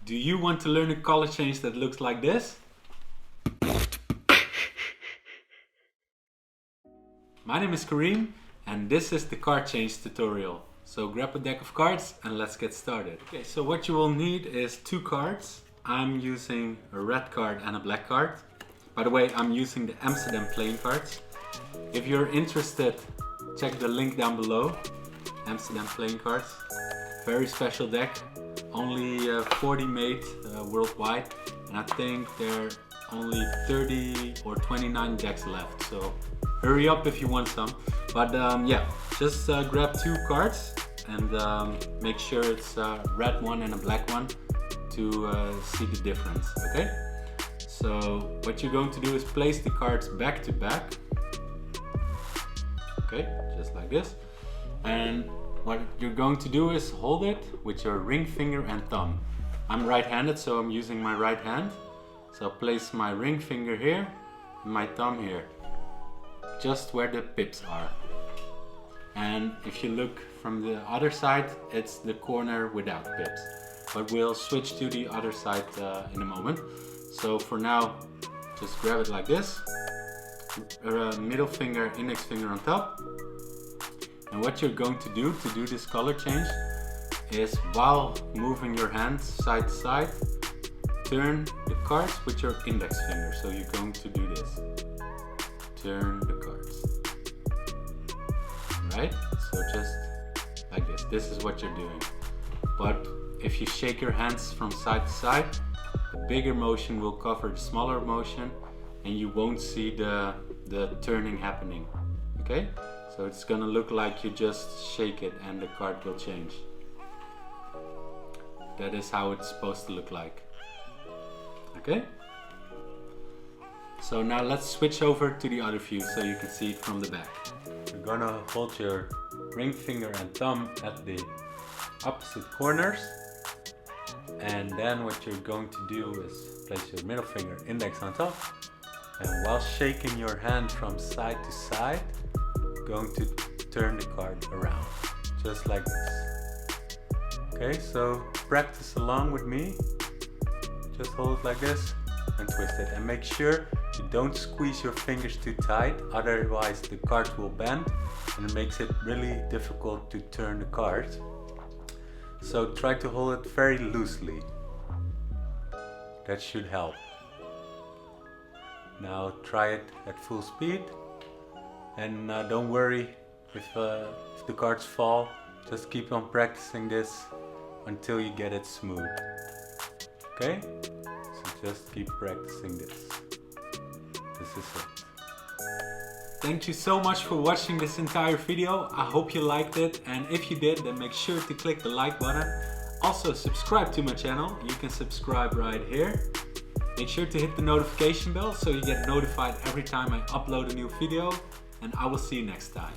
Do you want to learn a color change that looks like this? My name is Kareem and this is the card change tutorial. So grab a deck of cards and let's get started. Okay, so what you will need is 2 cards. I'm using a red card and a black card. By the way, I'm using the Amsterdam playing cards. If you're interested, check the link down below. Amsterdam playing cards. Very special deck. Only 40 made worldwide. And I think there are only 30 or 29 decks left. So hurry up if you want some. But yeah, just grab 2 cards and make sure it's a red one and a black one to see the difference, okay? So what you're going to do is place the cards back to back. Okay, just like this. And what you're going to do is hold it with your ring finger and thumb. I'm right-handed, so I'm using my right hand. So I'll place my ring finger here and my thumb here, just where the pips are. And if you look from the other side, it's the corner without pips. But we'll switch to the other side in a moment. So for now, just grab it like this. Middle finger, index finger on top. And what you're going to do this color change is, while moving your hands side to side, turn the cards with your index finger. So you're going to do this. Turn the cards. Right? So just like this. This is what you're doing. But if you shake your hands from side to side, the bigger motion will cover the smaller motion and you won't see the turning happening. Okay? So it's gonna look like you just shake it and the card will change. That is how it's supposed to look like. Okay? So now let's switch over to the other view so you can see it from the back. You're gonna hold your ring finger and thumb at the opposite corners. And then what you're going to do is place your middle finger, index on top. And while shaking your hand from side to side, going to turn the card around, just like this. Okay, so practice along with me. Just hold it like this and twist it. And make sure you don't squeeze your fingers too tight, otherwise the card will bend and it makes it really difficult to turn the card. So try to hold it very loosely. That should help. Now try it at full speed. And don't worry if the cards fall. Just keep on practicing this until you get it smooth. Okay? So just keep practicing this. This is it. Thank you so much for watching this entire video. I hope you liked it, and if you did, then make sure to click the like button. Also subscribe to my channel. You can subscribe right here. Make sure to hit the notification bell so you get notified every time I upload a new video, and I will see you next time.